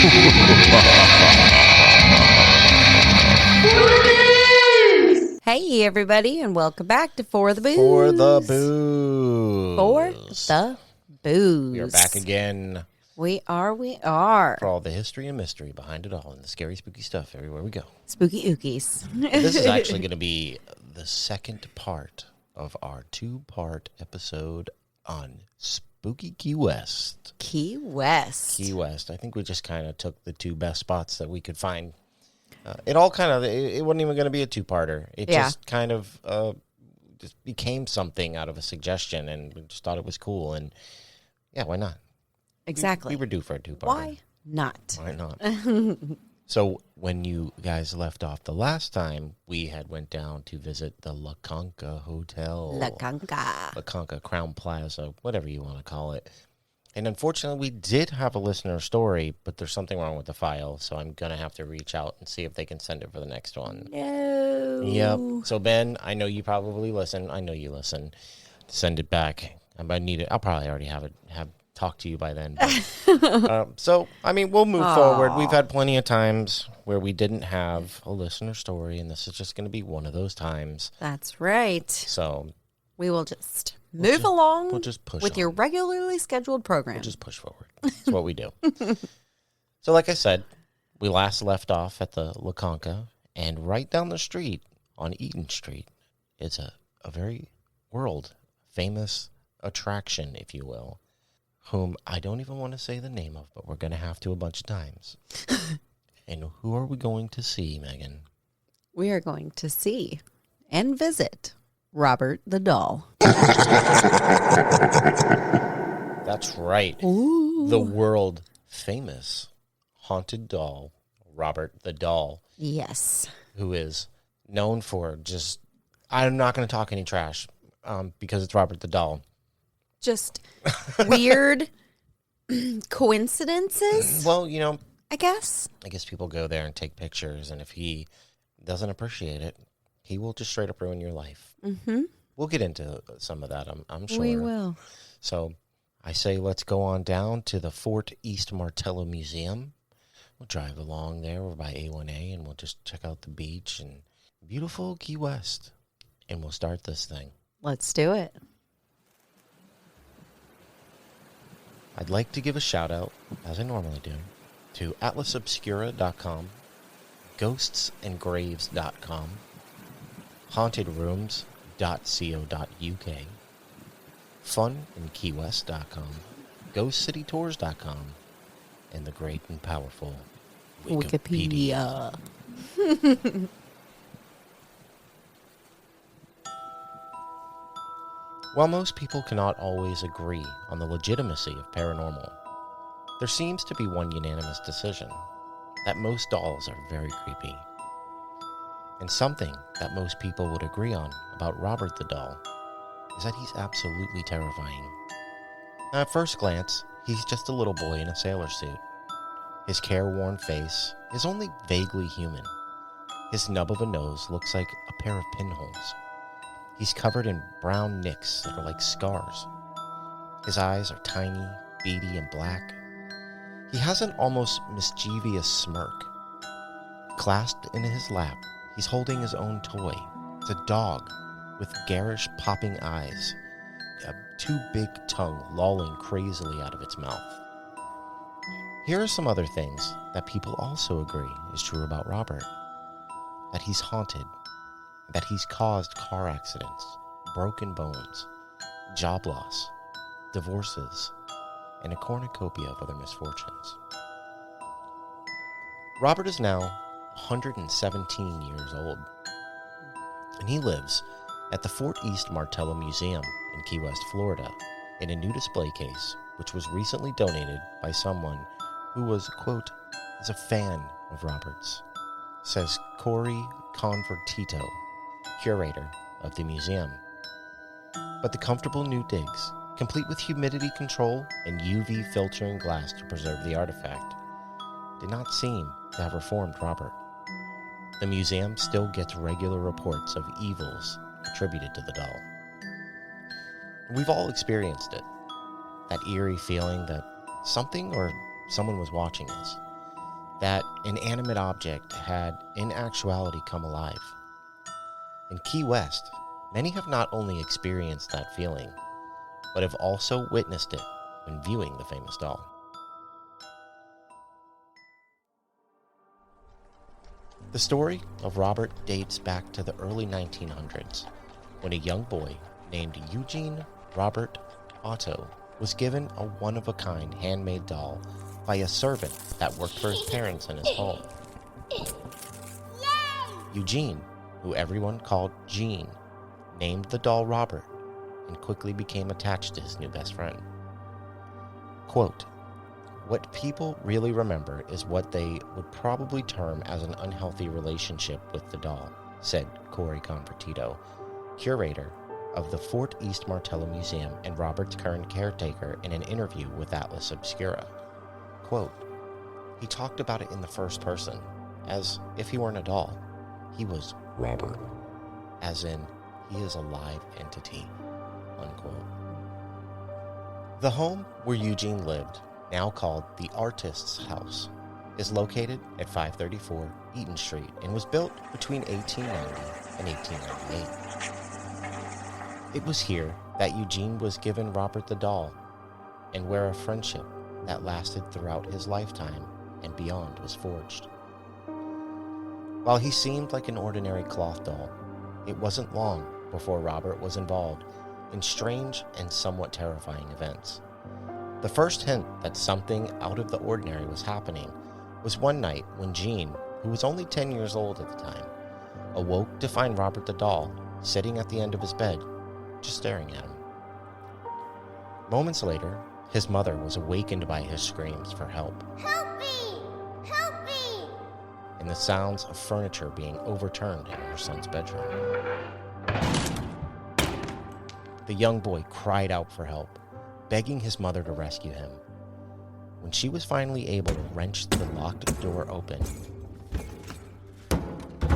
Hey, everybody, and welcome back to For the Booze. For the Booze. For the Booze. We are back again. We are. For all the history and mystery behind it all and the scary, spooky stuff everywhere we go. Spooky ookies. This is actually going to be the second part of our two-part episode on Spooky Key West. Key West. Key West. I think we just kind of took the two best spots that we could find. It all kind of, it wasn't even going to be a two-parter. It just kind of just became something out of a suggestion, and we just thought it was cool. And yeah, why not? Exactly. We were due for a two-parter. Why not? Why not? So when you guys left off the last time, we had went down to visit the La Concha Hotel. La Concha. La Concha, Crown Plaza, whatever you want to call it. And unfortunately, we did have a listener story, but there's something wrong with the file, so I'm going to have to reach out and see if they can send it for the next one. No. Yep. So, Ben, I know you probably listen. I know you listen. Send it back. I might need it. I'll probably already have talked to you by then. But, so, I mean, we'll move forward. We've had plenty of times where we didn't have a listener story, and this is just going to be one of those times. That's right. So we will just move along we'll just push with on. your regularly scheduled program. We'll just push forward. That's what we do. So like I said, we last left off at the La Concha, and right down the street on Eaton Street is a very world-famous attraction, if you will, whom I don't even want to say the name of, but we're going to have to a bunch of times. And who are we going to see, Megan? We are going to see and visit Robert the Doll. That's right. Ooh. The world-famous haunted doll, Robert the Doll. Yes. Who is known for just, I'm not going to talk any trash because it's Robert the Doll. Just weird coincidences. Well, you know, I guess people go there and take pictures, and if he doesn't appreciate it, he will just straight up ruin your life. Mm-hmm. We'll get into some of that, I'm sure. We will. So I say let's go on down to the Fort East Martello Museum. We'll drive along there. We're by A1A, and we'll just check out the beach and beautiful Key West. And we'll start this thing. Let's do it. I'd like to give a shout-out, as I normally do, to atlasobscura.com, ghostsandgraves.com, hauntedrooms.co.uk, funinkeywest.com, ghostcitytours.com, and the great and powerful Wikipedia. While most people cannot always agree on the legitimacy of paranormal, there seems to be one unanimous decision that most dolls are very creepy. And something that most people would agree on about Robert the Doll is that he's absolutely terrifying. Now, at first glance, he's just a little boy in a sailor suit. His careworn face is only vaguely human. His nub of a nose looks like a pair of pinholes. He's covered in brown nicks that are like scars. His eyes are tiny, beady, and black. He has an almost mischievous smirk. Clasped in his lap, he's holding his own toy. It's a dog with garish popping eyes, a too big tongue lolling crazily out of its mouth. Here are some other things that people also agree is true about Robert. That he's haunted. That he's caused car accidents, broken bones, job loss, divorces, and a cornucopia of other misfortunes. Robert is now 117 years old, and he lives at the Fort East Martello Museum in Key West, Florida, in a new display case, which was recently donated by someone who was, quote, is a fan of Robert's, says Corey Convertito, curator of the museum. But the comfortable new digs, complete with humidity control and UV filtering glass to preserve the artifact, did not seem to have reformed Robert. The museum still gets regular reports of evils attributed to the doll. We've all experienced it, that eerie feeling that something or someone was watching us. that an inanimate object had in actuality come alive. In Key West, many have not only experienced that feeling, but have also witnessed it when viewing the famous doll. The story of Robert dates back to the early 1900s, when a young boy named Eugene Robert Otto was given a one-of-a-kind handmade doll by a servant that worked for his parents in his home. Eugene, who everyone called Gene, named the doll Robert and quickly became attached to his new best friend. Quote, "What people really remember is what they would probably term as an unhealthy relationship with the doll," said Corey Convertito, curator of the Fort East Martello Museum and Robert's current caretaker, in an interview with Atlas Obscura. Quote, "He talked about it in the first person, as if he weren't a doll. He was Robert, as in he is a live entity," unquote. The home where Eugene lived, now called the Artist's House, is located at 534 Eaton Street and was built between 1890 and 1898. It was here that Eugene was given Robert the doll, and where a friendship that lasted throughout his lifetime and beyond was forged. While he seemed like an ordinary cloth doll, it wasn't long before Robert was involved in strange and somewhat terrifying events. The first hint that something out of the ordinary was happening was one night when Gene, who was only 10 years old at the time, awoke to find Robert the doll sitting at the end of his bed, just staring at him. Moments later, his mother was awakened by his screams for help. "Help me! Help me!" and the sounds of furniture being overturned in her son's bedroom. The young boy cried out for help, begging his mother to rescue him. When she was finally able to wrench the locked door open,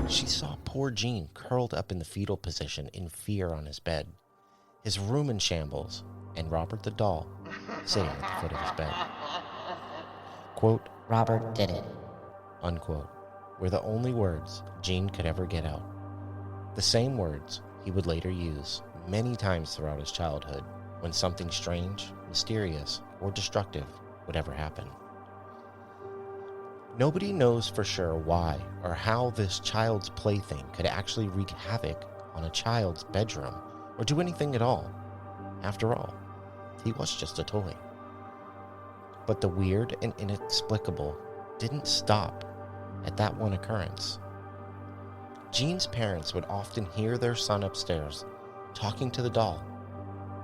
she saw poor Gene curled up in the fetal position in fear on his bed, his room in shambles, and Robert the doll sitting at the foot of his bed. Quote, "Robert did it," unquote, were the only words Gene could ever get out. The same words he would later use many times throughout his childhood when something strange, mysterious, or destructive would ever happen. Nobody knows for sure why or how this child's plaything could actually wreak havoc on a child's bedroom or do anything at all. After all, he was just a toy. But the weird and inexplicable didn't stop at that one occurrence. Gene's parents would often hear their son upstairs talking to the doll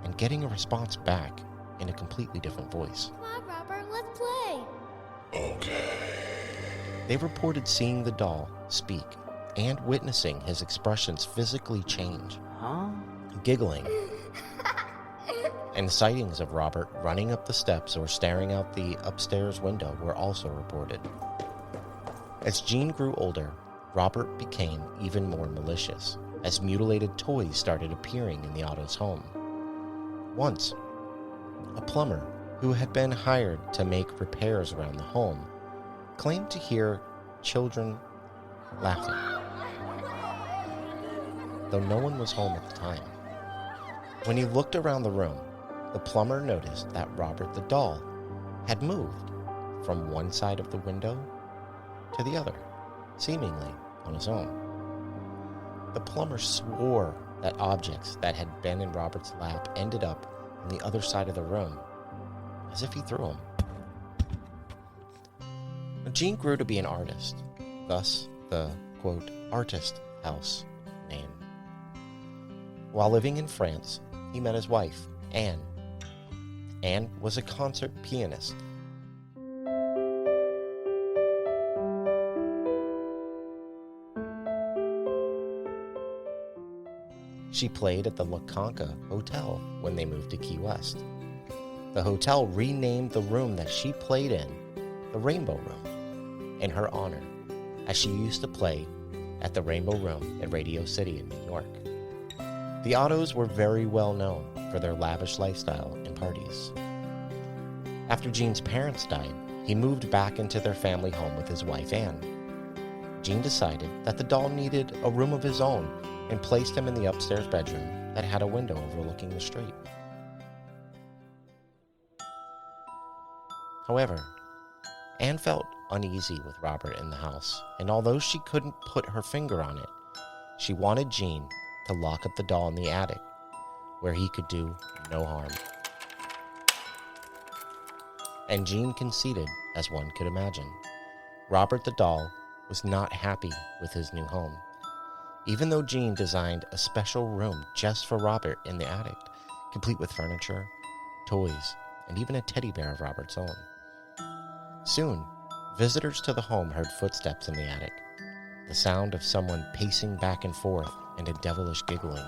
and getting a response back in a completely different voice. "Come on, Robert, let's play." Okay. They reported seeing the doll speak and witnessing his expressions physically change. Giggling. And sightings of Robert running up the steps or staring out the upstairs window were also reported. As Gene grew older, Robert became even more malicious, as mutilated toys started appearing in the Otto's home. Once, a plumber who had been hired to make repairs around the home claimed to hear children laughing, though no one was home at the time. When he looked around the room, the plumber noticed that Robert the doll had moved from one side of the window to the other, seemingly on his own. The plumber swore that objects that had been in Robert's lap ended up on the other side of the room, as if he threw them. Gene grew to be an artist, thus the, quote, Artist House name. While living in France, he met his wife, Anne. Anne was a concert pianist. She played at the Concha Hotel when they moved to Key West. The hotel renamed the room that she played in the Rainbow Room in her honor, as she used to play at the Rainbow Room at Radio City in New York. The Ottos were very well known for their lavish lifestyle and parties. After Gene's parents died, he moved back into their family home with his wife, Anne. Gene decided that the doll needed a room of his own and placed him in the upstairs bedroom that had a window overlooking the street. However, Anne felt uneasy with Robert in the house, and although she couldn't put her finger on it, she wanted Gene to lock up the doll in the attic, where he could do no harm. And Gene conceded, as one could imagine. Robert the doll was not happy with his new home, even though Gene designed a special room just for Robert in the attic, complete with furniture, toys, and even a teddy bear of Robert's own. Soon, visitors to the home heard footsteps in the attic, the sound of someone pacing back and forth, and a devilish giggling.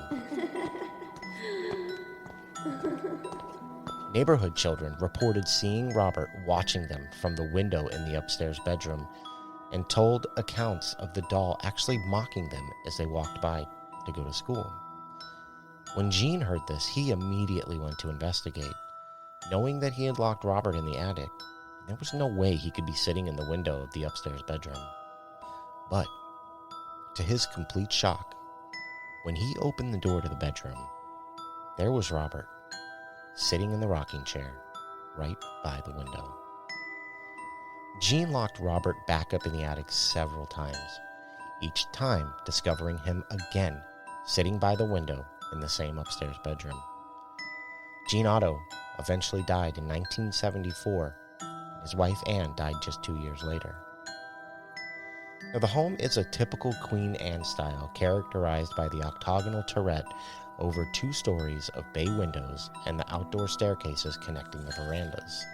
Neighborhood children reported seeing Robert watching them from the window in the upstairs bedroom and told accounts of the doll actually mocking them as they walked by to go to school. When Gene heard this, he immediately went to investigate. Knowing that he had locked Robert in the attic, there was no way he could be sitting in the window of the upstairs bedroom. But, to his complete shock, when he opened the door to the bedroom, there was Robert, sitting in the rocking chair, right by the window. Gene locked Robert back up in the attic several times, each time discovering him again, sitting by the window in the same upstairs bedroom. Gene Otto eventually died in 1974, and his wife Anne died just 2 years later. Now, the home is a typical Queen Anne style, characterized by the octagonal turret over 2 stories of bay windows and the outdoor staircases connecting the verandas.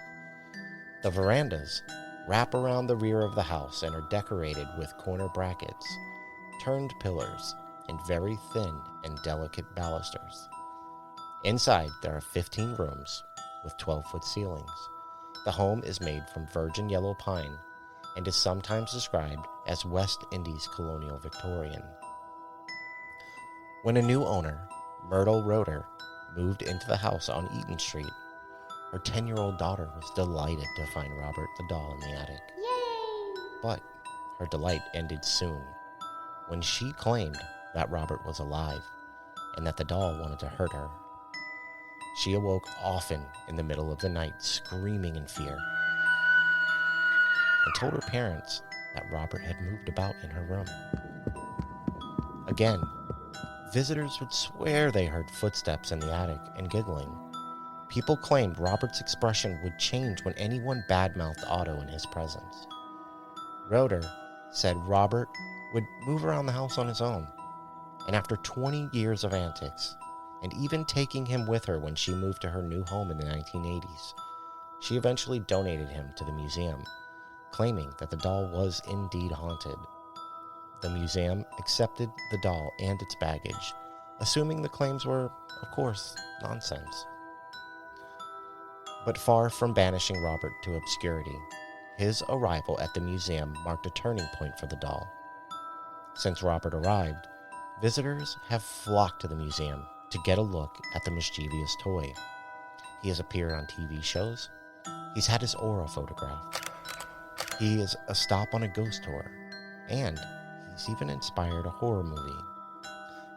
The verandas wrap around the rear of the house and are decorated with corner brackets, turned pillars, and very thin and delicate balusters. Inside, there are 15 rooms with 12-foot ceilings. The home is made from virgin yellow pine and is sometimes described as West Indies colonial Victorian. When a new owner, Myrtle Roeder, moved into the house on Eaton Street, her 10-year-old daughter was delighted to find Robert the doll in the attic. Yay! But her delight ended soon when she claimed that Robert was alive and that the doll wanted to hurt her. She awoke often in the middle of the night, screaming in fear, and told her parents that Robert had moved about in her room. Again, visitors would swear they heard footsteps in the attic and giggling. People claimed Robert's expression would change when anyone badmouthed Otto in his presence. Roeder said Robert would move around the house on his own, and after 20 years of antics, and even taking him with her when she moved to her new home in the 1980s, she eventually donated him to the museum, claiming that the doll was indeed haunted. The museum accepted the doll and its baggage, assuming the claims were, of course, nonsense. But far from banishing Robert to obscurity, his arrival at the museum marked a turning point for the doll. Since Robert arrived, visitors have flocked to the museum to get a look at the mischievous toy. He has appeared on TV shows. He's had his aura photographed. He is a stop on a ghost tour, and he's even inspired a horror movie.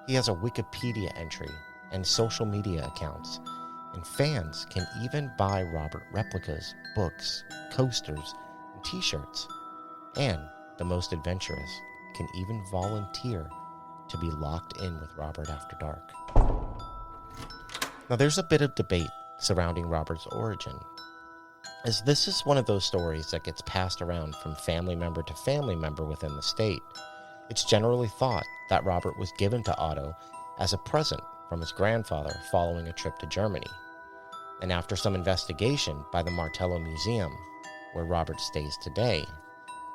He has a Wikipedia entry and social media accounts, and fans can even buy Robert replicas, books, coasters, and t-shirts. And the most adventurous can even volunteer to be locked in with Robert after dark. Now, there's a bit of debate surrounding Robert's origin, as this is one of those stories that gets passed around from family member to family member within the state. It's generally thought that Robert was given to Otto as a present from his grandfather following a trip to Germany. And after some investigation by the Martello Museum, where Robert stays today,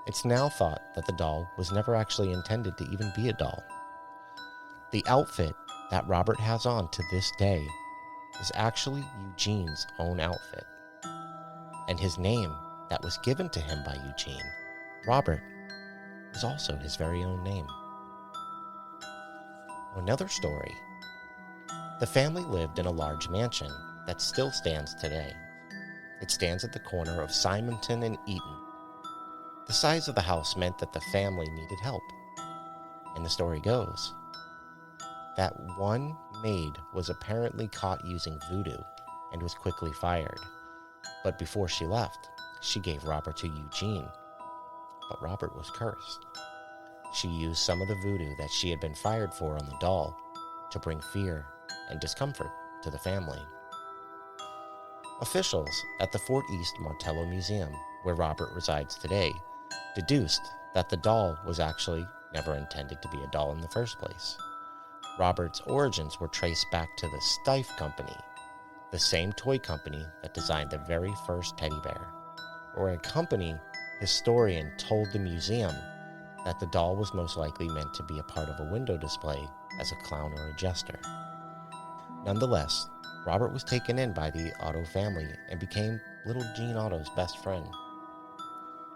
it's now thought that the doll was never actually intended to even be a doll. The outfit that Robert has on to this day is actually Eugene's own outfit. And his name that was given to him by Eugene, Robert, was also his very own name. Another story. The family lived in a large mansion that still stands today. It stands at the corner of Simonton and Eaton. The size of the house meant that the family needed help. And the story goes that one maid was apparently caught using voodoo and was quickly fired. But before she left, she gave Robert to Eugene. But Robert was cursed. She used some of the voodoo that she had been fired for on the doll to bring fear and discomfort to the family. Officials at the Fort East Martello Museum, where Robert resides today, deduced that the doll was actually never intended to be a doll in the first place. Robert's origins were traced back to the Steiff Company, the same toy company that designed the very first teddy bear, or a company historian told the museum that the doll was most likely meant to be a part of a window display as a clown or a jester. Nonetheless, Robert was taken in by the Otto family and became little Gene Otto's best friend.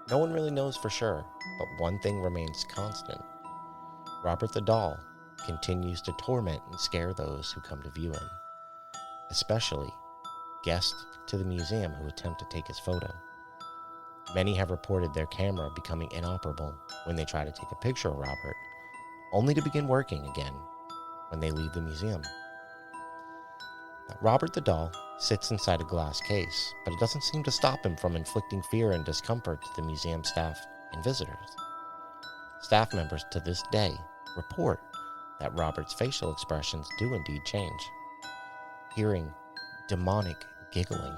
No one really knows for sure, but one thing remains constant. Robert the doll continues to torment and scare those who come to view him, especially guests to the museum who attempt to take his photo. Many have reported their camera becoming inoperable when they try to take a picture of Robert, only to begin working again when they leave the museum. Now, Robert the doll sits inside a glass case, but it doesn't seem to stop him from inflicting fear and discomfort to the museum staff and visitors. Staff members to this day report that Robert's facial expressions do indeed change. Hearing demonic giggling.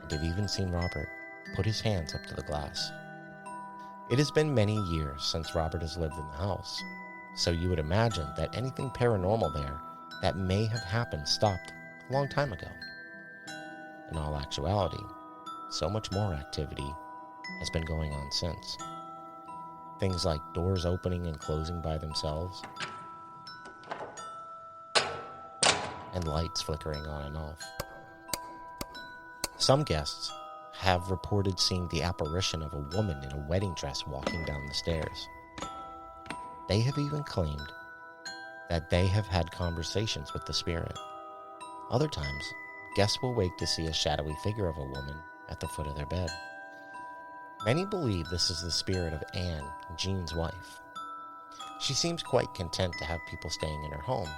And they've even seen Robert put his hands up to the glass. It has been many years since Robert has lived in the house, so you would imagine that anything paranormal there that may have happened stopped a long time ago. In all actuality, so much more activity has been going on since. Things like doors opening and closing by themselves, and lights flickering on and off. Some guests have reported seeing the apparition of a woman in a wedding dress walking down the stairs. They have even claimed that they have had conversations with the spirit. Other times, guests will wake to see a shadowy figure of a woman at the foot of their bed. Many believe this is the spirit of Anne, Jean's wife. She seems quite content to have people staying in her home.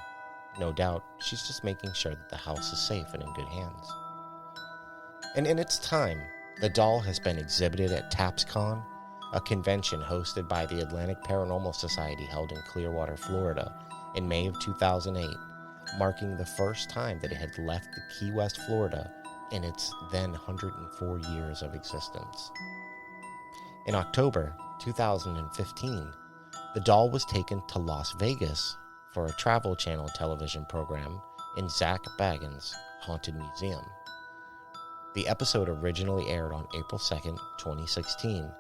No doubt, she's just making sure that the house is safe and in good hands. And in its time, the doll has been exhibited at TAPSCon, a convention hosted by the Atlantic Paranormal Society held in Clearwater, Florida, in May of 2008, marking the first time that it had left the Key West, Florida, in its then 104 years of existence. In October 2015, the doll was taken to Las Vegas for a Travel Channel television program in Zach Bagans' Haunted Museum. The episode originally aired on April 2nd, 2016,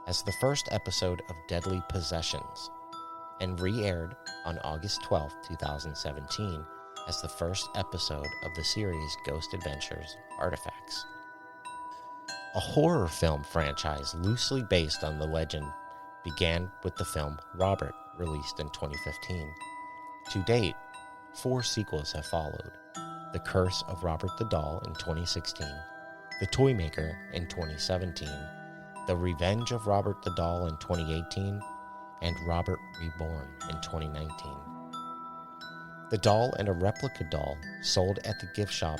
as the first episode of Deadly Possessions, and re-aired on August 12, 2017, as the first episode of the series Ghost Adventures Artifacts. A horror film franchise loosely based on the legend began with the film Robert, released in 2015. To date, 4 sequels have followed: The Curse of Robert the Doll in 2016, The Toymaker in 2017, The Revenge of Robert the Doll in 2018, and Robert Reborn in 2019. The doll and a replica doll sold at the gift shop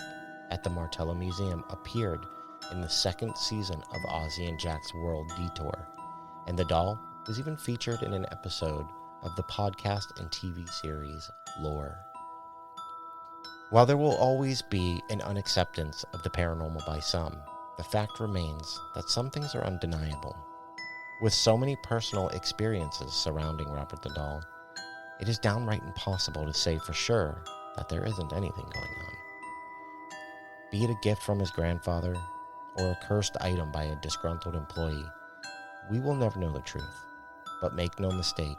at the Martello Museum appeared in the second season of Ozzie and Jack's World Detour, and the doll was even featured in an episode of the podcast and TV series Lore. While there will always be an unacceptance of the paranormal by some, the fact remains that some things are undeniable. With so many personal experiences surrounding Robert the doll, it is downright impossible to say for sure that there isn't anything going on. Be it a gift from his grandfather or a cursed item by a disgruntled employee, we will never know the truth. But make no mistake,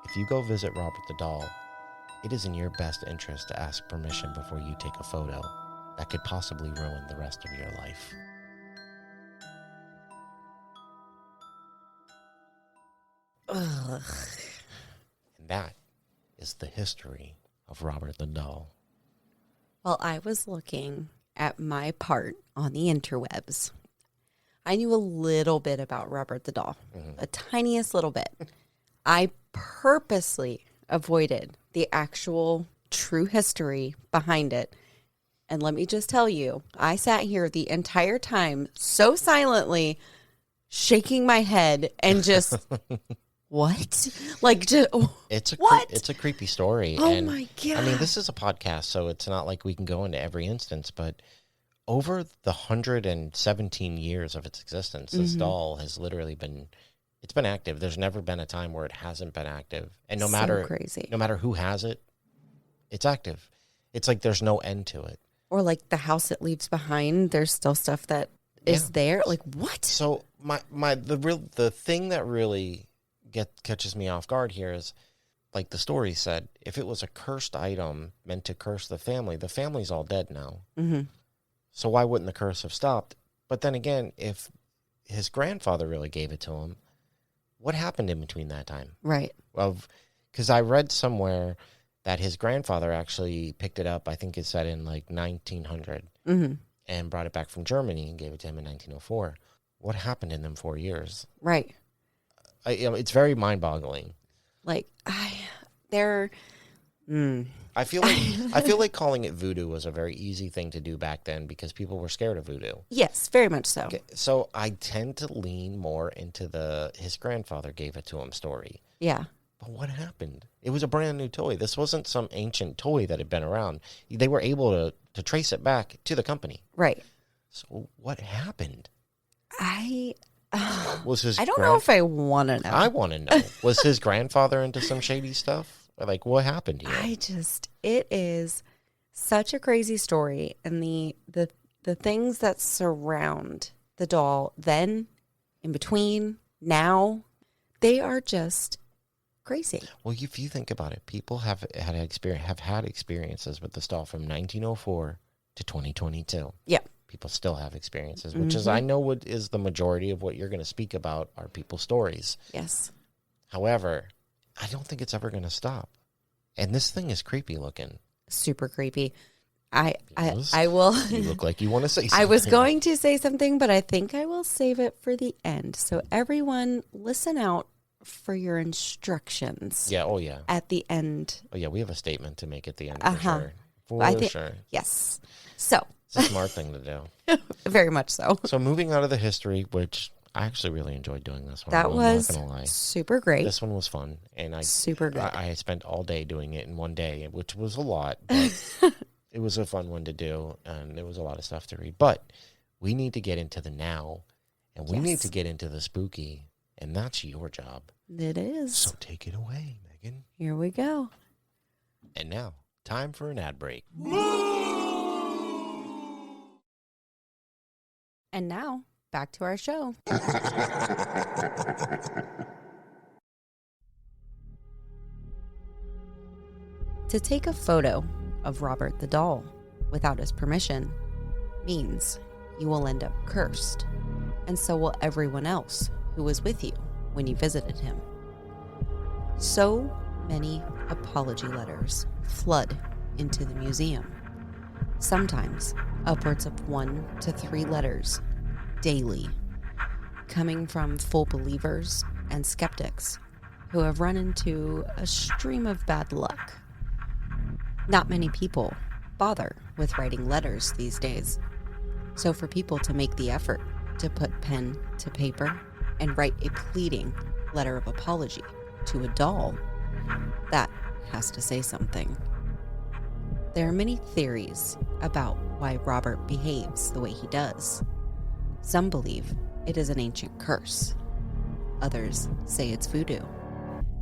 if you go visit Robert the doll, it is in your best interest to ask permission before you take a photo that could possibly ruin the rest of your life. Ugh. And that is the history of Robert the doll. Well, I was looking at my part on the interwebs, I knew a little bit about Robert the doll, a tiniest little bit. I purposely avoided the actual true history behind it. And let me just tell you, I sat here the entire time so silently, shaking my head and just, what? Like, just, what? It's a creepy story. Oh, and, my God. I mean, this is a podcast, so it's not like we can go into every instance, but over the 117 years of its existence, this doll has literally been, it's been active. There's never been a time where it hasn't been active. And no matter who has it, it's active. It's like there's no end to it. Or like the house it leaves behind, there's still stuff that is there. Like, what? So the thing that really catches me off guard here is, like the story said, if it was a cursed item meant to curse the family's all dead now. Mm-hmm. So why wouldn't the curse have stopped? But then again, if his grandfather really gave it to him, what happened in between that time? Right. Well, because I read somewhere that his grandfather actually picked it up, I think it said in like 1900, and brought it back from Germany and gave it to him in 1904. What happened in them 4 years? Right. It's very mind-boggling. Like, I feel like calling it voodoo was a very easy thing to do back then because people were scared of voodoo. Yes, very much so. Okay, so I tend to lean more into his grandfather gave it to him story. Yeah. But what happened? It was a brand new toy. This wasn't some ancient toy that had been around. They were able to trace it back to the company. Right. So what happened? I don't know if I want to know. I want to know. Was his grandfather into some shady stuff? Like, what happened here? It is such a crazy story. And the things that surround the doll then, in between, now, they are just crazy. Well, if you think about it, people have had experiences with this doll from 1904 to 2022. Yeah. People still have experiences, which is, I know what is the majority of what you're going to speak about are people's stories. Yes. However, I don't think it's ever going to stop. And this thing is creepy looking. Super creepy. I will. You look like you want to say something. I was going to say something, but I think I will save it for the end. So everyone, listen out for your instructions. Yeah. Oh, yeah. At the end. Oh, yeah. We have a statement to make at the end for sure. Sure. Yes. So. It's a smart thing to do. Very much so. So moving out of the history, which I actually really enjoyed doing this one. That was not gonna lie. super great. This one was fun. And super good. I spent all day doing it in one day, which was a lot. But it was a fun one to do, and there was a lot of stuff to read. But we need to get into the now, and we need to get into the spooky, and that's your job. It is. So take it away, Megan. Here we go. And now, time for an ad break. And now, back to our show. To take a photo of Robert the doll without his permission means you will end up cursed, and so will everyone else who was with you when you visited him. So many apology letters flood into the museum, sometimes upwards of 1 to 3 letters daily, coming from full believers and skeptics who have run into a stream of bad luck. Not many people bother with writing letters these days, so for people to make the effort to put pen to paper and write a pleading letter of apology to a doll, that has to say something. There are many theories about why Robert behaves the way he does. Some believe it is an ancient curse. Others say it's voodoo.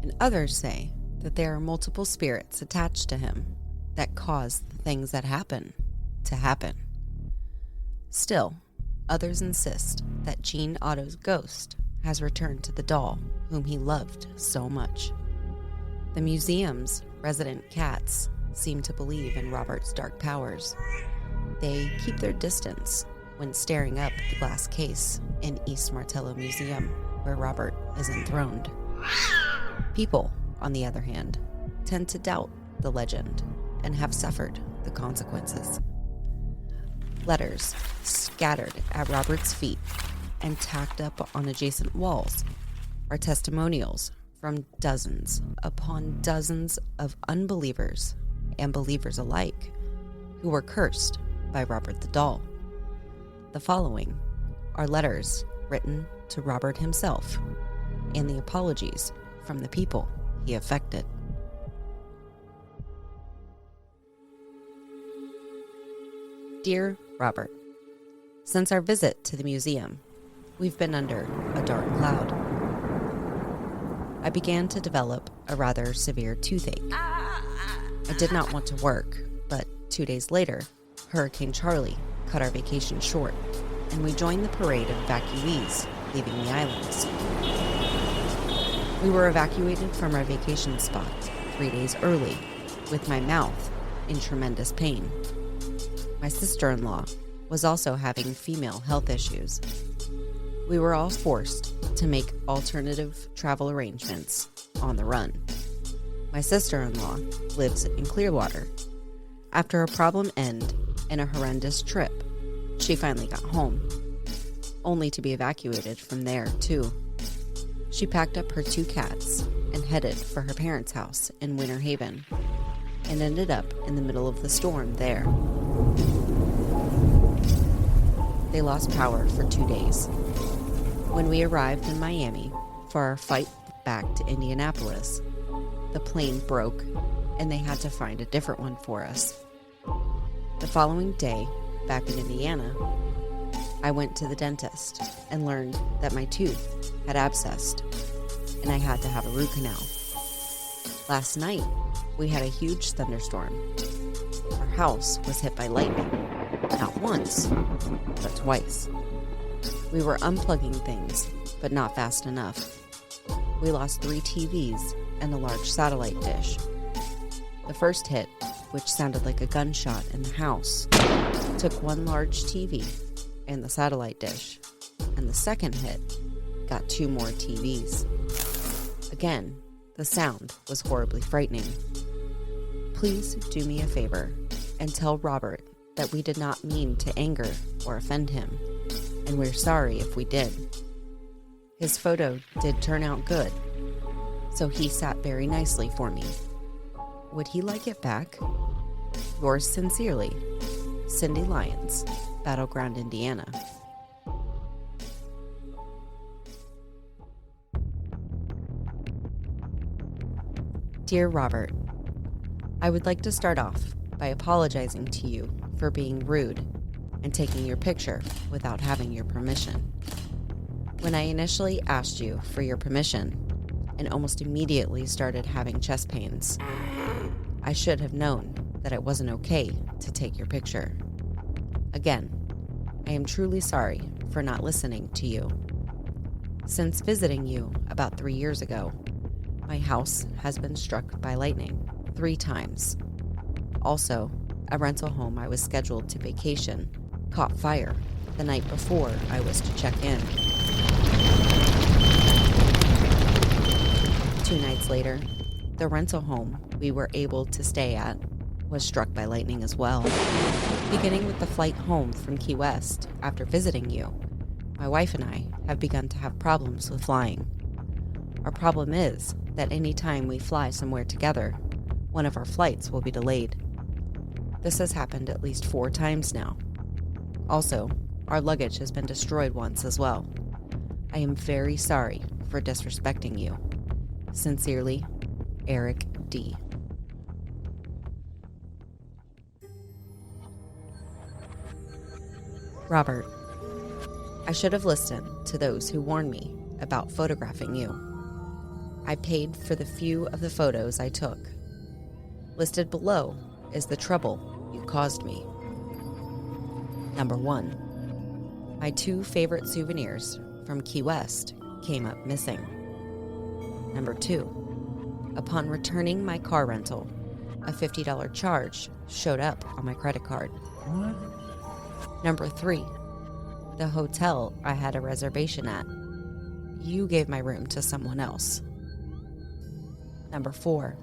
And others say that there are multiple spirits attached to him that cause the things that happen to happen. Still, others insist that Gene Otto's ghost has returned to the doll whom he loved so much. The museum's resident cats seem to believe in Robert's dark powers. They keep their distance when staring up the glass case in East Martello Museum, where Robert is enthroned. People, on the other hand, tend to doubt the legend and have suffered the consequences. Letters scattered at Robert's feet and tacked up on adjacent walls are testimonials from dozens upon dozens of unbelievers and believers alike who were cursed by Robert the Doll. The following are letters written to Robert himself and the apologies from the people he affected. Dear Robert, since our visit to the museum, we've been under a dark cloud. I began to develop a rather severe toothache. I did not want to work, but 2 days later, Hurricane Charlie cut our vacation short, and we joined the parade of evacuees leaving the islands. We were evacuated from our vacation spot 3 days early, with my mouth in tremendous pain. My sister-in-law was also having female health issues. We were all forced to make alternative travel arrangements on the run. My sister-in-law lives in Clearwater. After a problem end and a horrendous trip, she finally got home, only to be evacuated from there too. She packed up her 2 cats and headed for her parents' house in Winter Haven, and ended up in the middle of the storm there. They lost power for 2 days. When we arrived in Miami for our flight back to Indianapolis, the plane broke and they had to find a different one for us. The following day, back in Indiana, I went to the dentist and learned that my tooth had abscessed and I had to have a root canal. Last night, we had a huge thunderstorm. Our house was hit by lightning, not once, but twice. We were unplugging things, but not fast enough. We lost 3 TVs and a large satellite dish. The first hit, which sounded like a gunshot in the house, took 1 large TV and the satellite dish, and the second hit got 2 more TVs. Again, the sound was horribly frightening. Please do me a favor and tell Robert that we did not mean to anger or offend him, and we're sorry if we did. His photo did turn out good, so he sat very nicely for me. Would he like it back? Yours sincerely, Cindy Lyons, Battleground, Indiana. Dear Robert, I would like to start off by apologizing to you for being rude and taking your picture without having your permission. When I initially asked you for your permission and almost immediately started having chest pains, I should have known that it wasn't okay to take your picture. Again, I am truly sorry for not listening to you. Since visiting you about 3 years ago, my house has been struck by lightning 3 times. Also, a rental home I was scheduled to vacation caught fire the night before I was to check in. 2 nights later, the rental home we were able to stay at was struck by lightning as well. Beginning with the flight home from Key West after visiting you, my wife and I have begun to have problems with flying. Our problem is that any time we fly somewhere together, one of our flights will be delayed. This has happened at least 4 times now. Also, our luggage has been destroyed once as well. I am very sorry for disrespecting you. Sincerely, Eric D. Robert, I should have listened to those who warned me about photographing you. I paid for the few of the photos I took. Listed below is the trouble you caused me. Number 1. My 2 favorite souvenirs from Key West came up missing. Number 2. Upon returning my car rental, a $50 charge showed up on my credit card. Number 3. The hotel I had a reservation at. You gave my room to someone else. Number 4.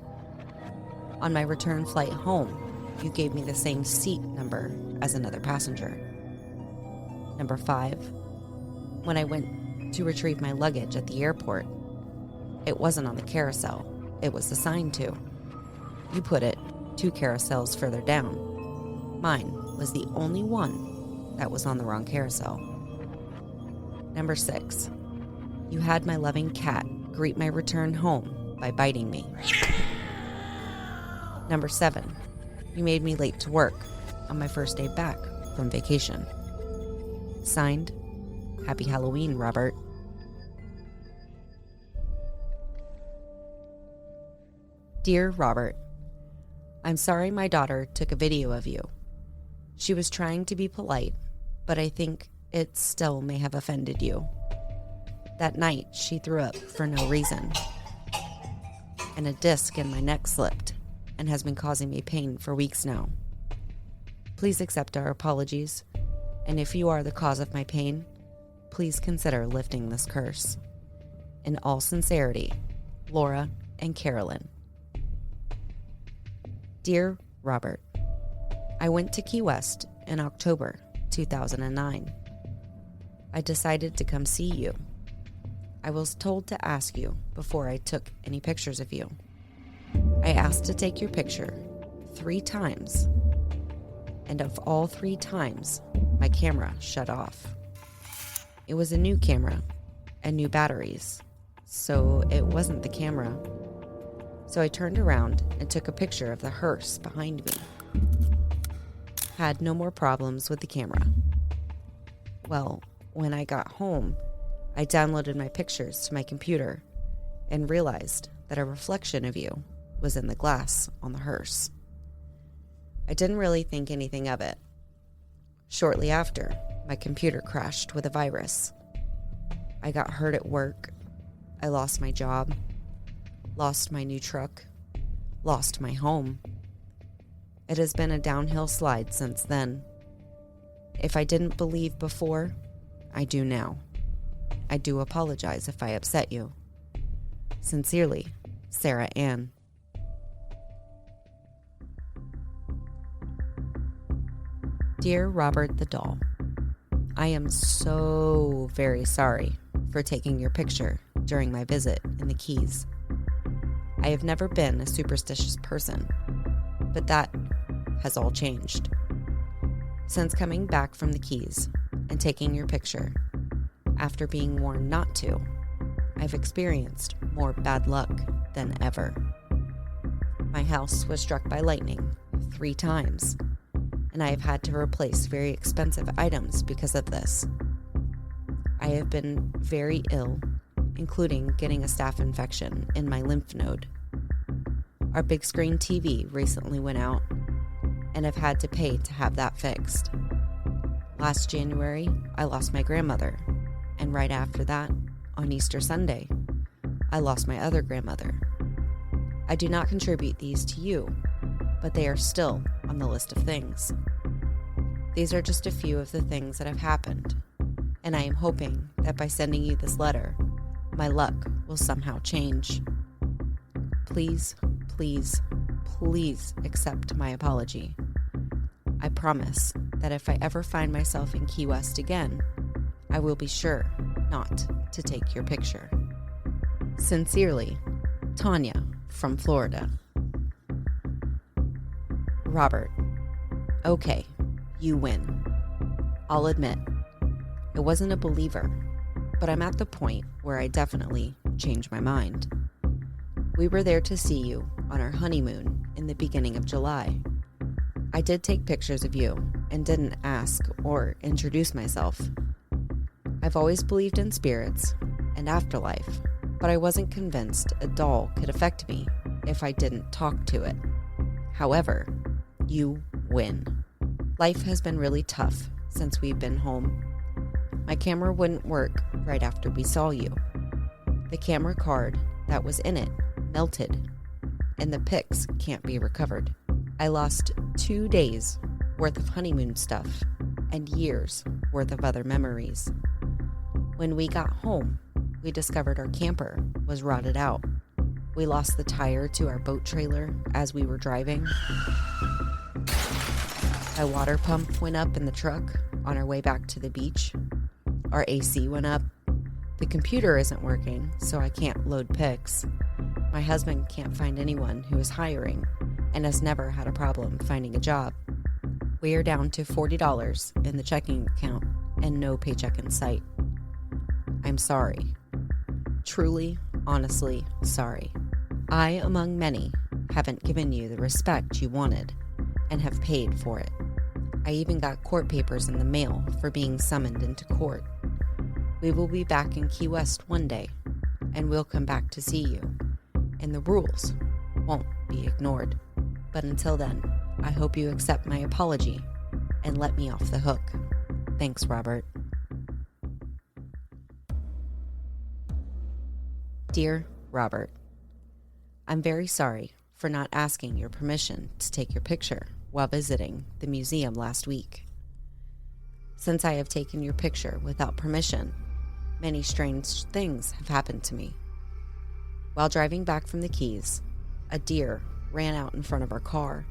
On my return flight home, you gave me the same seat number as another passenger. Number 5, when I went to retrieve my luggage at the airport, it wasn't on the carousel, it was assigned to. You put it 2 carousels further down. Mine was the only one that was on the wrong carousel. Number 6, you had my loving cat greet my return home by biting me. Number 7, you made me late to work on my first day back from vacation. Signed, Happy Halloween, Robert. Dear Robert, I'm sorry my daughter took a video of you. She was trying to be polite, but I think it still may have offended you. That night, she threw up for no reason, and a disc in my neck slipped and has been causing me pain for weeks now. Please accept our apologies, and if you are the cause of my pain, please consider lifting this curse. In all sincerity, Laura and Carolyn. Dear Robert, I went to Key West in October 2009. I decided to come see you. I was told to ask you before I took any pictures of you. I asked to take your picture 3 times, and of all 3 times, my camera shut off. It was a new camera and new batteries, so it wasn't the camera. So I turned around and took a picture of the hearse behind me. Had no more problems with the camera. Well, when I got home, I downloaded my pictures to my computer and realized that a reflection of you was in the glass on the hearse. I didn't really think anything of it. Shortly after, my computer crashed with a virus. I got hurt at work. I lost my job, lost my new truck, lost my home. It has been a downhill slide since then. If I didn't believe before, I do now. I do apologize if I upset you. Sincerely, Sarah Ann. Dear Robert the Doll, I am so very sorry for taking your picture during my visit in the Keys. I have never been a superstitious person, but that has all changed. Since coming back from the Keys and taking your picture, after being warned not to, I've experienced more bad luck than ever. My house was struck by lightning 3 times, and I have had to replace very expensive items because of this. I have been very ill, including getting a staph infection in my lymph node. Our big screen TV recently went out, and I've had to pay to have that fixed. Last January, I lost my grandmother, and right after that, on Easter Sunday, I lost my other grandmother. I do not contribute these to you, but they are still on the list of things. These are just a few of the things that have happened, and I am hoping that by sending you this letter, my luck will somehow change. Please, please, please accept my apology. I promise that if I ever find myself in Key West again, I will be sure not to take your picture. Sincerely, Tanya from Florida. Robert, okay, you win. I'll admit, I wasn't a believer, but I'm at the point where I definitely changed my mind. We were there to see you on our honeymoon in the beginning of July. I did take pictures of you and didn't ask or introduce myself. I've always believed in spirits and afterlife, but I wasn't convinced a doll could affect me if I didn't talk to it. However, you win. Life has been really tough since we've been home. My camera wouldn't work right after we saw you. The camera card that was in it melted, and the pics can't be recovered. I lost 2 days worth of honeymoon stuff and years worth of other memories. When we got home, we discovered our camper was rotted out. We lost the tire to our boat trailer as we were driving. My water pump went up in the truck on our way back to the beach. Our AC went up. The computer isn't working, so I can't load pics. My husband can't find anyone who is hiring and has never had a problem finding a job. We are down to $40 in the checking account and no paycheck in sight. I'm sorry. Truly, honestly sorry. I, among many, haven't given you the respect you wanted and have paid for it. I even got court papers in the mail for being summoned into court. We will be back in Key West one day, and we'll come back to see you. And the rules won't be ignored. But until then, I hope you accept my apology and let me off the hook. Thanks, Robert. Dear Robert, I'm very sorry for not asking your permission to take your picture while visiting the museum last week. Since I have taken your picture without permission, many strange things have happened to me. While driving back from the Keys, a deer ran out in front of our car.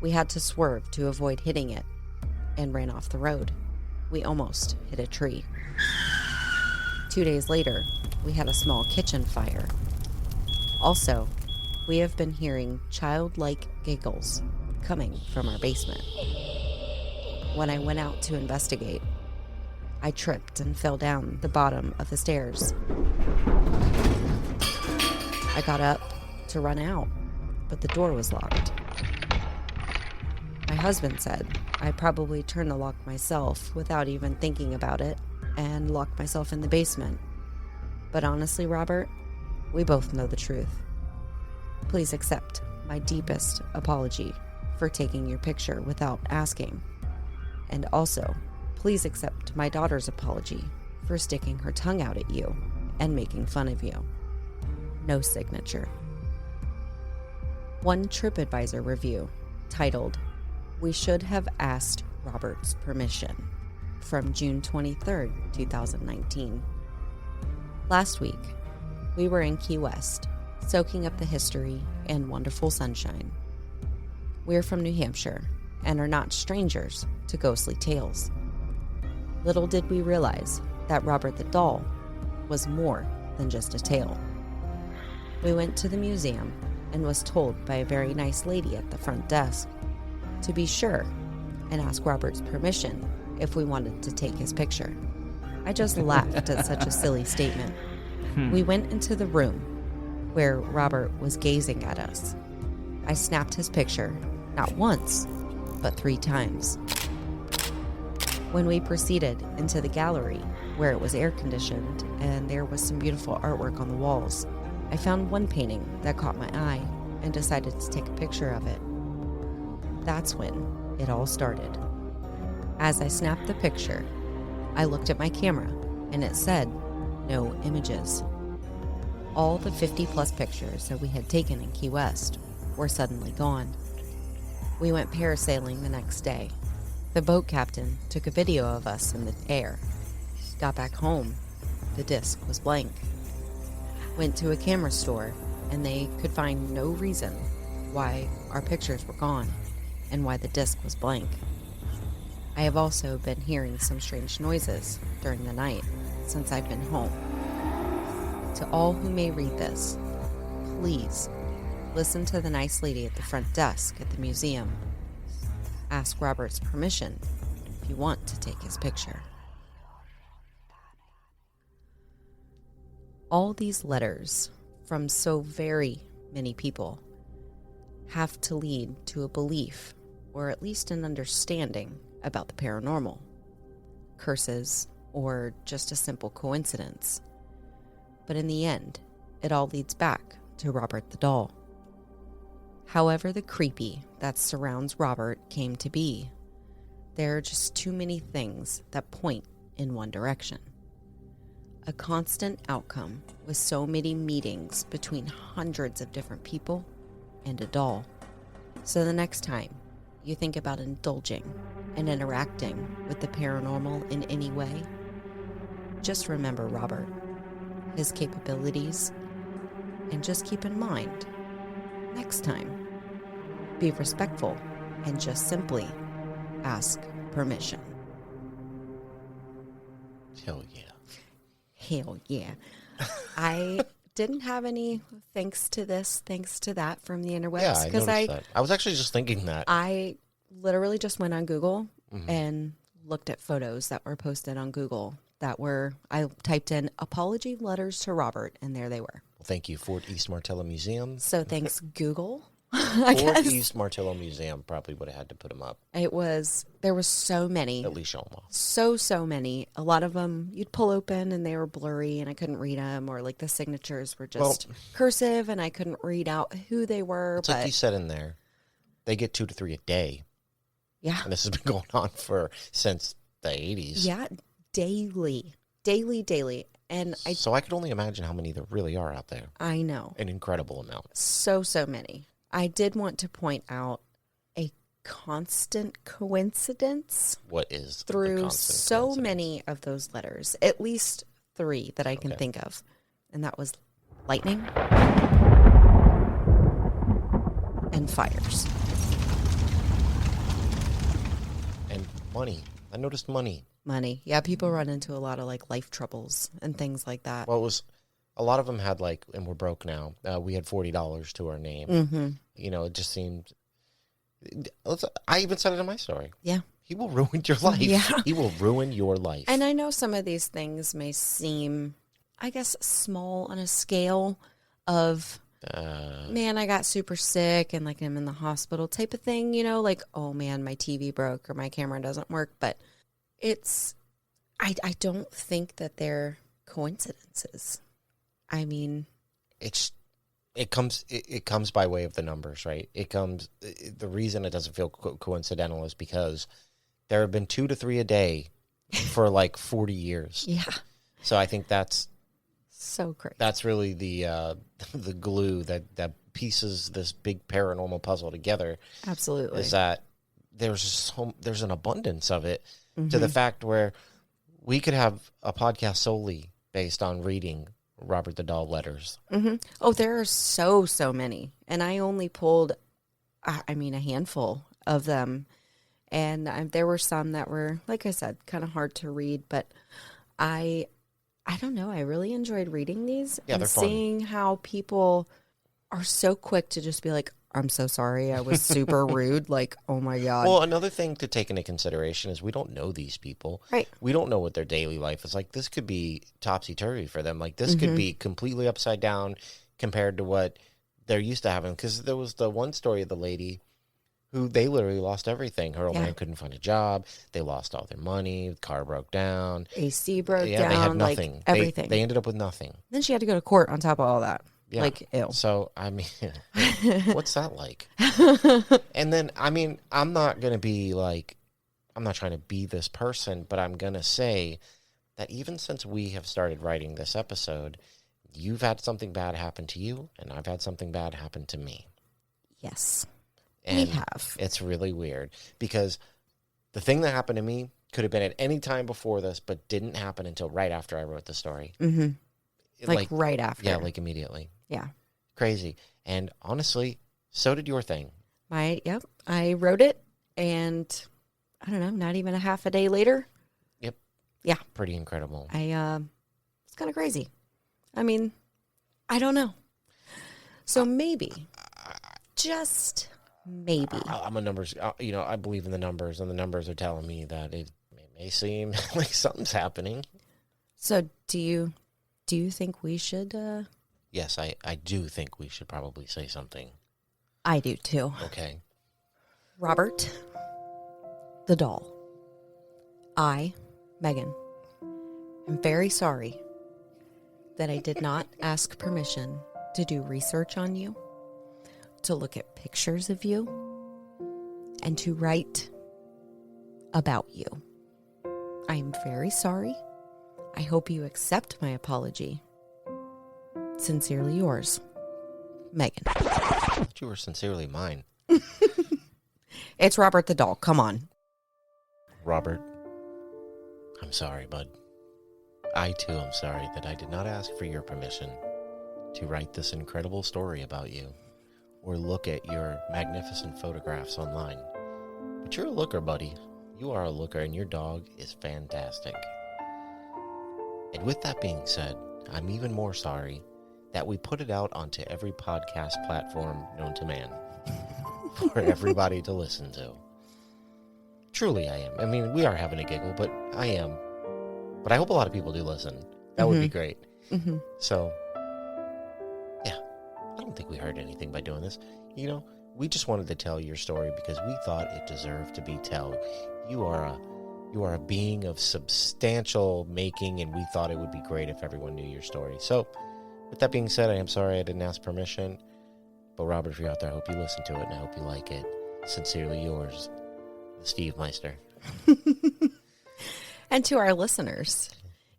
We had to swerve to avoid hitting it and ran off the road. We almost hit a tree. 2 days later, we had a small kitchen fire. Also, we have been hearing childlike giggles coming from our basement. When I went out to investigate, I tripped and fell down the bottom of the stairs. I got up to run out, but the door was locked. My husband said I probably turned the lock myself without even thinking about it and locked myself in the basement. But honestly, Robert, we both know the truth. Please accept my deepest apology for taking your picture without asking. And also, please accept my daughter's apology for sticking her tongue out at you and making fun of you. No signature. One TripAdvisor review titled, "We Should Have Asked Robert's Permission," from June 23rd, 2019. Last week, we were in Key West, soaking up the history and wonderful sunshine. We're from New Hampshire and are not strangers to ghostly tales. Little did we realize that Robert the Doll was more than just a tale. We went to the museum and was told by a very nice lady at the front desk to be sure and ask Robert's permission if we wanted to take his picture. I just laughed at such a silly statement. We went into the room where Robert was gazing at us. I snapped his picture, not once, but 3 times. When we proceeded into the gallery, where it was air-conditioned and there was some beautiful artwork on the walls, I found one painting that caught my eye and decided to take a picture of it. That's when it all started. As I snapped the picture, I looked at my camera and it said, "No images." All the 50-plus pictures that we had taken in Key West were suddenly gone. We went parasailing the next day. The boat captain took a video of us in the air. Got back home, the disc was blank. Went to a camera store and they could find no reason why our pictures were gone and why the disc was blank. I have also been hearing some strange noises during the night since I've been home. To all who may read this, please listen to the nice lady at the front desk at the museum. Ask Robert's permission if you want to take his picture. All these letters from so very many people have to lead to a belief, or at least an understanding, about the paranormal, curses, or just a simple coincidence. But in the end, it all leads back to Robert the Doll. However the creepy that surrounds Robert came to be, there are just too many things that point in one direction. A constant outcome with so many meetings between hundreds of different people and a doll. So the next time you think about indulging and interacting with the paranormal in any way, just remember Robert, his capabilities, and just keep in mind, next time, be respectful and just simply ask permission. Hell yeah. Hell yeah. I didn't have any thanks to this, thanks to that from the interwebs. Yeah, I noticed that. I was actually just thinking that. I literally just went on Google and looked at photos that were posted on Google I typed in apology letters to Robert, and there they were. Well, thank you, Fort East Martello Museum. So thanks, Google. Fort East Martello Museum probably would have had to put them up. There was so many. At least show them off. So many. A lot of them you'd pull open and they were blurry and I couldn't read them, or like the signatures were just cursive and I couldn't read out who they were. It's like you said in there, they get 2 to 3 a day. Yeah. And this has been going on since the 80s. Yeah, daily. And So I could only imagine how many there really are out there. I know. An incredible amount. So many. I did want to point out a constant coincidence. What is through so many of those letters? At least 3 that I can think of. And that was lightning and fires. And money. I noticed money. Money. Yeah, people run into a lot of like life troubles and things like that. Well, a lot of them had and we're broke now. We had $40 to our name. Mm-hmm. You know, it just seemed. I even said it in my story. Yeah. He will ruin your life. Yeah. He will ruin your life. And I know some of these things may seem, I guess, small on a scale of, man, I got super sick and like I'm in the hospital type of thing, you know, like, oh man, my TV broke or my camera doesn't work. But I don't think that they're coincidences. I mean, it comes by way of the numbers, right? The reason it doesn't feel coincidental is because there have been 2 to 3 a day for like 40 years. Yeah. So I think that's so crazy. That's really the glue that pieces this big paranormal puzzle together. Absolutely. Is that there's an abundance of it to the fact where we could have a podcast solely based on reading Robert the Doll letters. Mm-hmm. Oh, there are so many. And I only pulled, a handful of them. And there were some that were, like I said, kind of hard to read. But I don't know. I really enjoyed reading these. Yeah, and they're fun. Seeing how people are so quick to just be like, I'm so sorry. I was super rude. Like, oh my God. Well, another thing to take into consideration is we don't know these people. Right. We don't know what their daily life is like. This could be topsy-turvy for them. Like, this could be completely upside down compared to what they're used to having. Because there was the one story of the lady who they literally lost everything. Her old man couldn't find a job. They lost all their money. The car broke down. AC broke down. They had nothing. Like, everything. They ended up with nothing. Then she had to go to court on top of all that. Yeah. Like, ew. So, I mean, what's that like? And then, I mean, I'm not trying to be this person, but I'm going to say that even since we have started writing this episode, you've had something bad happen to you, and I've had something bad happen to me. Yes, and we have. It's really weird because the thing that happened to me could have been at any time before this, but didn't happen until right after I wrote the story. Mm-hmm. Like right after. Yeah, like immediately. Yeah. Crazy. And honestly, so did your thing. I wrote it, and I don't know, not even a half a day later. Yep. Yeah. Pretty incredible. It's kind of crazy. I mean, I don't know. So maybe, just maybe. I'm a numbers, I believe in the numbers, and the numbers are telling me that it may seem like something's happening. So do you think we should? Yes, I do think we should probably say something. I do too. Okay. Robert the Doll. I, Megan, am very sorry that I did not ask permission to do research on you, to look at pictures of you, and to write about you. I am very sorry. I hope you accept my apology. Sincerely yours, Megan. I thought you were sincerely mine. It's Robert the Doll. Come on. Robert, I'm sorry, bud. I, too, am sorry that I did not ask for your permission to write this incredible story about you or look at your magnificent photographs online. But you're a looker, buddy. You are a looker, and your dog is fantastic. And with that being said, I'm even more sorry that we put it out onto every podcast platform known to man for everybody to listen to. Truly, I am. I mean, we are having a giggle, but I am. But I hope a lot of people do listen. That would be great. So, yeah, I don't think we hurt anything by doing this. You know, we just wanted to tell your story because we thought it deserved to be told. You are a being of substantial making, and we thought it would be great if everyone knew your story. So, with that being said, I am sorry I didn't ask permission. But Robert, if you're out there, I hope you listen to it, and I hope you like it. Sincerely yours, Steve Meister. And to our listeners,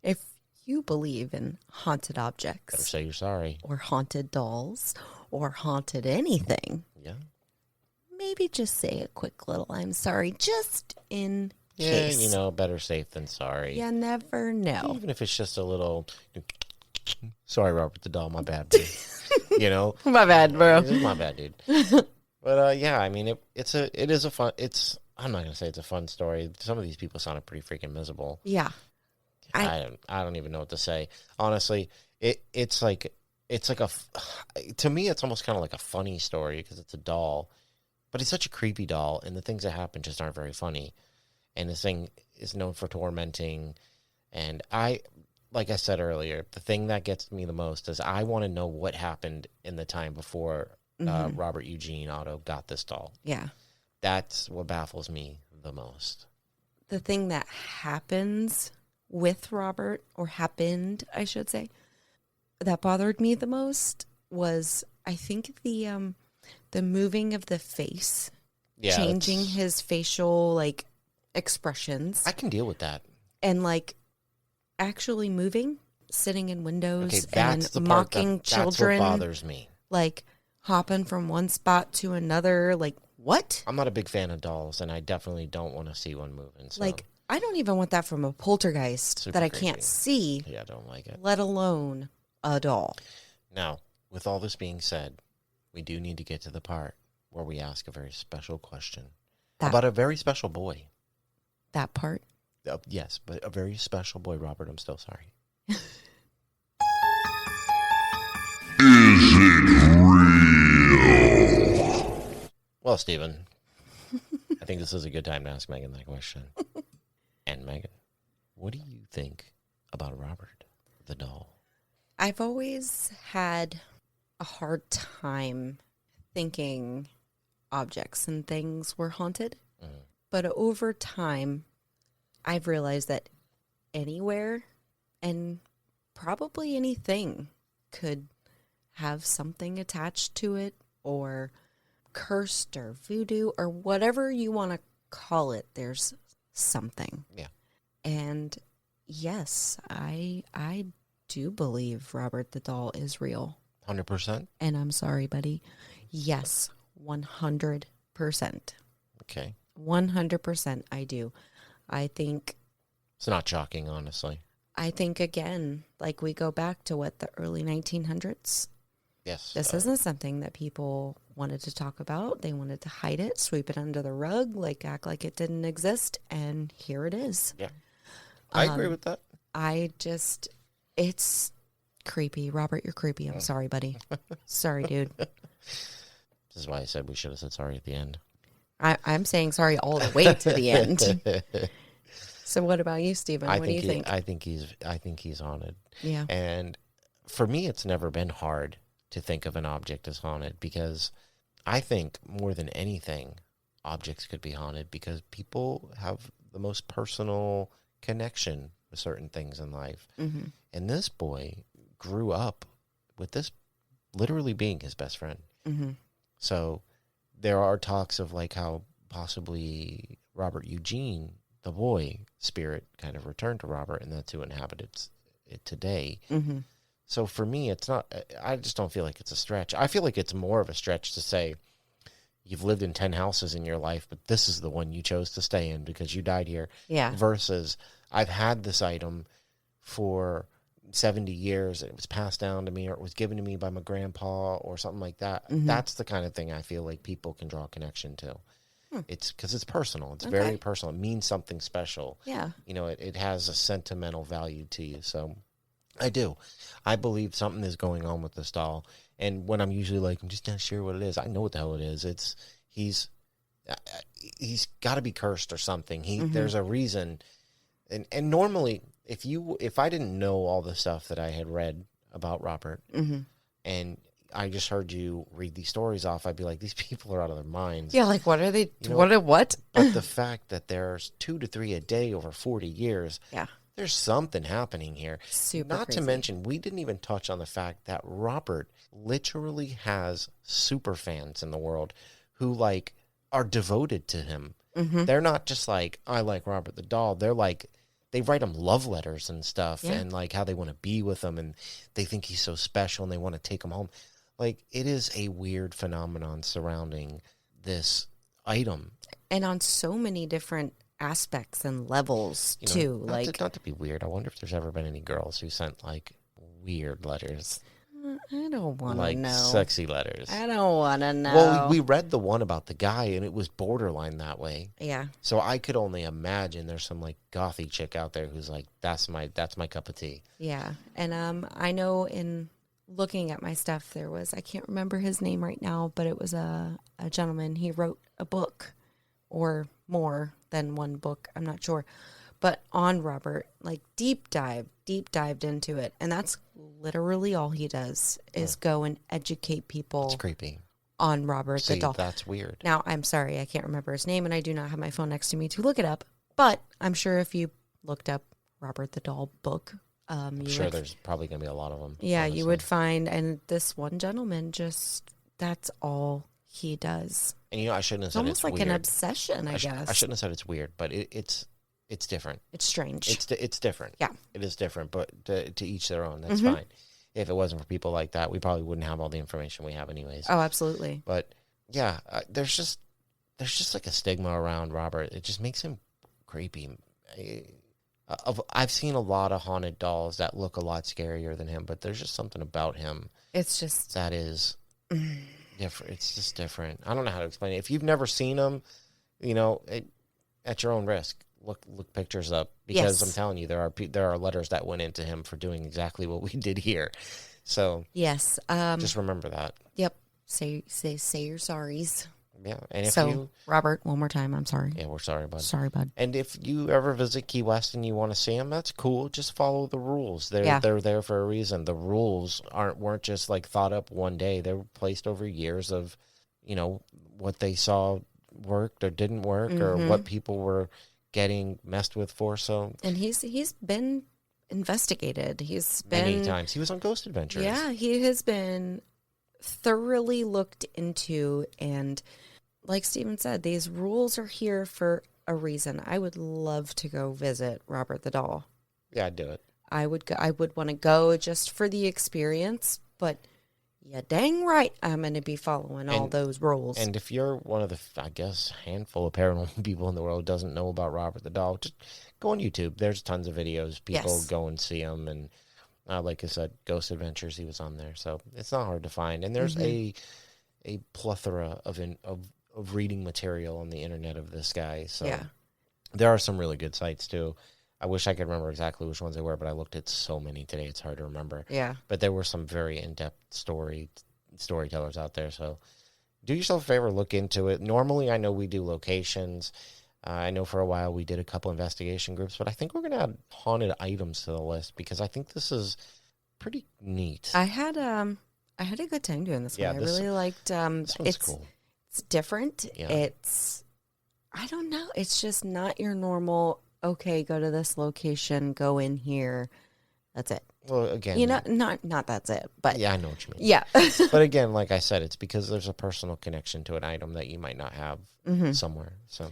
if you believe in haunted objects, Better say you're sorry. or haunted dolls, or haunted anything, Yeah. maybe just say a quick little I'm sorry, just in Yeah, case. you know, better safe than sorry. You never know. Even if it's just a little, sorry, Robert the doll, my bad, dude. You know? My bad, bro. It's my bad, dude. But, yeah, I mean, it is a fun, I'm not going to say it's a fun story. Some of these people sounded pretty freaking miserable. Yeah. I don't even know what to say. Honestly, it's like to me, it's almost kind of like a funny story because it's a doll, but it's such a creepy doll, and the things that happen just aren't very funny. And this thing is known for tormenting, and like I said earlier, the thing that gets me the most is I want to know what happened in the time before Robert Eugene Otto got this doll. Yeah. That's what baffles me the most. The thing that happens with Robert, or happened, I should say, that bothered me the most was, I think, the moving of the face, changing his facial, like, expressions. I can deal with that. And, like, actually moving, sitting in windows, Okay, that's and the part mocking children. That's what bothers me. Like, hopping from one spot to another. Like, what? I'm not a big fan of dolls, and I definitely don't want to see one moving. So. Like, I don't even want that from a poltergeist Super that I creepy. can't see, Yeah, I don't like it. let alone a doll. Now, with all this being said, we do need to get to the part where we ask a very special question about a very special boy. That part? Yes, but a very special boy, Robert. I'm still sorry. Is it real? Well, Stephen, I think this is a good time to ask Megan that question. And Megan, what do you think about Robert the doll? I've always had a hard time thinking objects and things were haunted. But over time, I've realized that anywhere and probably anything could have something attached to it, or cursed, or voodoo, or whatever you want to call it. There's something. Yeah. And yes, I do believe Robert the doll is real. 100%? And I'm sorry, buddy. Yes, 100%. Okay. 100% I do. I think, It's not shocking, honestly. again, like, we go back to what, the early 1900s? Yes. This isn't something that people wanted to talk about. They wanted to hide it, sweep it under the rug, like, act like it didn't exist. And here it is. Yeah. I agree with that. It's creepy. Robert, you're creepy. I'm sorry, buddy. Sorry, dude. This is why I said we should have said sorry at the end. I'm saying sorry all the way to the end. So what about you, Stephen? What do you think? I think he's haunted. Yeah. And for me, it's never been hard to think of an object as haunted, because I think more than anything, objects could be haunted because people have the most personal connection with certain things in life. Mm-hmm. And this boy grew up with this literally being his best friend. Mm-hmm. So there are talks of like how possibly Robert Eugene, the boy spirit, kind of returned to Robert, and that's who inhabited it today. Mm-hmm. So for me, it's not, I just don't feel like it's a stretch. I feel like it's more of a stretch to say you've lived in 10 houses in your life, but this is the one you chose to stay in because you died here. Yeah. Versus I've had this item for 70 years. It was passed down to me, or it was given to me by my grandpa or something like that. Mm-hmm. That's the kind of thing I feel like people can draw a connection to. It's because it's personal. It's Okay. very personal. It means something special. Yeah. You know, it has a sentimental value to you. So I do. I believe something is going on with this doll. And when I'm usually like, I'm just not sure what it is, I know what the hell it is. He's got to be cursed or something. There's a reason. And normally, if I didn't know all the stuff that I had read about Robert, and I just heard you read these stories off, I'd be like, these people are out of their minds. Yeah, like, what are they? You know, what? But the fact that there's 2 to 3 a day over 40 years, Yeah. there's something happening here. Super Not crazy. to mention, we didn't even touch on the fact that Robert literally has super fans in the world who, like, are devoted to him. They're not just like, I like Robert the doll. They're like, they write him love letters and stuff, and like how they want to be with him, and they think he's so special, and they want to take him home. Like, it is a weird phenomenon surrounding this item. And on so many different aspects and levels, You know, too. not to be weird. I wonder if there's ever been any girls who sent, like, weird letters. I don't want to Like, know. sexy letters. I don't want to know. Well, we read the one about the guy, and it was borderline that way. Yeah. So I could only imagine there's some, like, gothy chick out there who's like, that's my cup of tea. Yeah. And I know in looking at my stuff, there was, I can't remember his name right now, but it was a gentleman. He wrote a book, or more than one book, I'm not sure, but on Robert, like deep dived into it. And that's literally all he does is go and educate people It's creepy. on Robert See, the doll. that's weird. Now, I'm sorry, I can't remember his name, and I do not have my phone next to me to look it up, but I'm sure if you looked up Robert the Doll book, I'm you sure would, there's probably going to be a lot of them. yeah, honestly. you would find, and this one gentleman that's all he does. And, you know, I shouldn't have It's said almost it's like weird. an obsession, I guess. I shouldn't have said it's weird, but it's different. It's strange. It's different. Yeah. It is different, but to each their own. That's fine. If it wasn't for people like that, we probably wouldn't have all the information we have anyways. Oh, absolutely. But yeah, there's just like a stigma around Robert. It just makes him creepy. I've seen a lot of haunted dolls that look a lot scarier than him, but there's just something about him It's just, that is different. It's just different. I don't know how to explain it. If you've never seen him, you know, at your own risk, look pictures up, because Yes. I'm telling you, there are letters that went into him for doing exactly what we did here. So yes. just remember that. Yep. Say your sorries. Yeah, and if So, Robert, one more time, I'm sorry. yeah, we're sorry, bud. Sorry, bud. And if you ever visit Key West and you want to see them, that's cool. Just follow the rules. They're Yeah. there for a reason. The rules weren't just like thought up one day. They were placed over years of, you know, what they saw worked or didn't work, or what people were getting messed with for. So, And he's been investigated. He's been many times he was on Ghost Adventures. Yeah, he has been thoroughly looked into, and like Steven said, these rules are here for a reason. I would love to go visit Robert the Doll. Yeah, I'd do it. I would want to go just for the experience, but yeah, dang right, I'm going to be following all those rules. And if you're one of the, I guess, handful of paranormal people in the world who doesn't know about Robert the Doll, just go on YouTube. There's tons of videos. People Yes. go and see him. And like I said, Ghost Adventures, he was on there. So it's not hard to find. And there's a plethora of reading material on the internet of this guy. So Yeah. there are some really good sites too. I wish I could remember exactly which ones they were, but I looked at so many today, it's hard to remember. Yeah. But there were some very in-depth storytellers out there. So do yourself a favor, look into it. Normally, I know we do locations. I know for a while we did a couple investigation groups, but I think we're going to add haunted items to the list, because I think this is pretty neat. I had a good time doing this Yeah, one. I this- really liked This one's it's cool. It's different. Yeah. It's, I don't know. It's just not your normal, okay, go to this location, go in here. That's it. Well, again, You know, not that's it, but yeah, I know what you mean. yeah. But again, like I said, it's because there's a personal connection to an item that you might not have somewhere. So,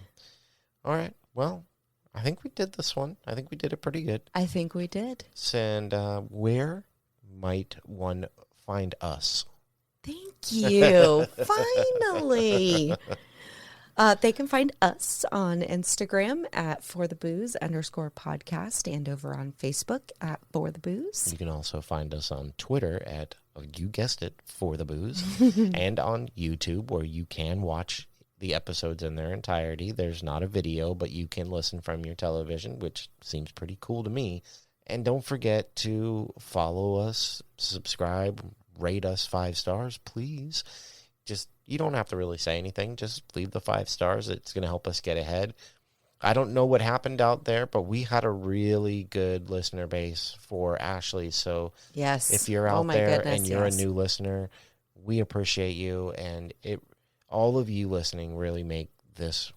all right. Well, I think we did this one. I think we did it pretty good. I think we did. And where might one find us? Thank you. Finally. They can find us on Instagram at forthebooze_podcast and over on Facebook at For the Booze. You can also find us on Twitter at, you guessed it, For the Booze, and on YouTube, where you can watch the episodes in their entirety. There's not a video, but you can listen from your television, which seems pretty cool to me. And don't forget to follow us, subscribe, rate us 5 stars, please. Just, you don't have to really say anything. Just leave the 5 stars. It's going to help us get ahead. I don't know what happened out there, but we had a really good listener base for Ashley. So Yes. if you're out there goodness, and you're yes. a new listener, we appreciate you. And all of you listening really make this,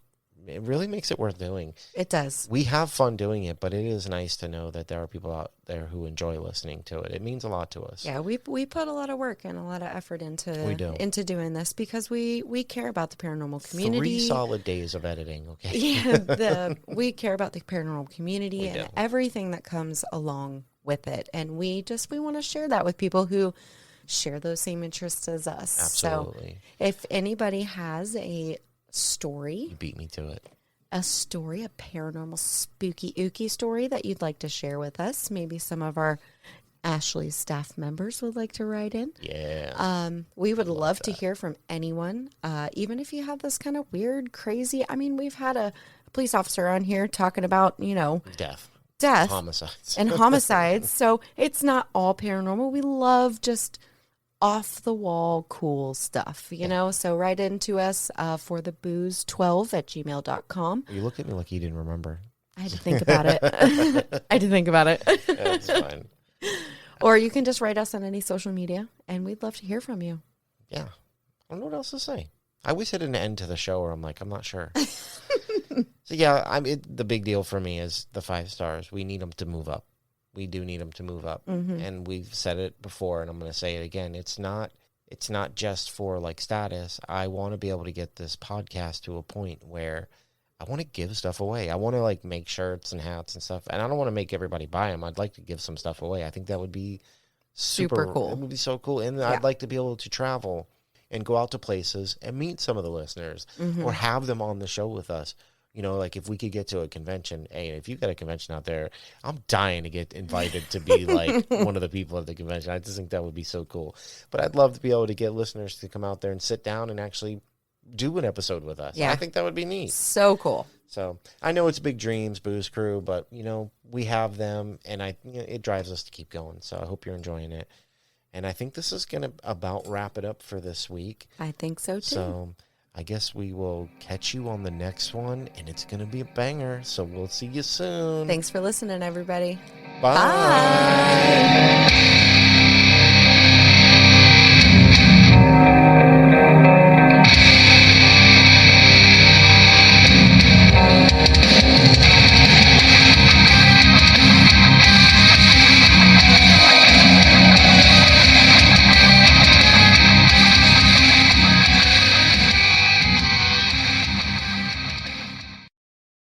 it really makes it worth doing. It does. We have fun doing it, but it is nice to know that there are people out there who enjoy listening to it. It means a lot to us. Yeah, we put a lot of work and a lot of effort into doing this because we care about the paranormal community. 3 solid days of editing, okay? Yeah, we care about the paranormal community We and do. everything that comes along with it. And we want to share that with people who share those same interests as us. Absolutely. So if anybody has a story, You beat me to it. a paranormal spooky ooky story that you'd like to share with us, maybe some of our Ashley's staff members would like to write in. Yeah. We would love to hear from anyone, even if you have this kind of weird, crazy. I mean, we've had a police officer on here talking about, Death. Homicides. and homicides. So it's not all paranormal. We love just off the wall cool stuff, So write into us for the booze12@gmail.com. You look at me like you didn't remember. I had to think about it. That's fine. Or you can just write us on any social media, and we'd love to hear from you. Yeah. I don't know what else to say. I always hit an end to the show where I'm like, I'm not sure. So yeah, the big deal for me is the 5 stars. We need them to move up. We do need them to move up. Mm-hmm. And we've said it before, and I'm going to say it again. It's not just for like status. I want to be able to get this podcast to a point where I want to give stuff away. I want to like make shirts and hats and stuff. And I don't want to make everybody buy them. I'd like to give some stuff away. I think that would be Super cool. It would be so cool. And Yeah. I'd like to be able to travel and go out to places and meet some of the listeners or have them on the show with us. Like if we could get to a convention, hey, if you got a convention out there, I'm dying to get invited to be like one of the people at the convention. I just think that would be so cool. But I'd love to be able to get listeners to come out there and sit down and actually do an episode with us. Yeah. I think that would be neat. So cool. So I know it's big dreams, Booze Crew, but we have them, and it drives us to keep going. So I hope you're enjoying it. And I think this is going to about wrap it up for this week. I think so too. So I guess we will catch you on the next one, and it's going to be a banger. So we'll see you soon. Thanks for listening, everybody. Bye. Bye.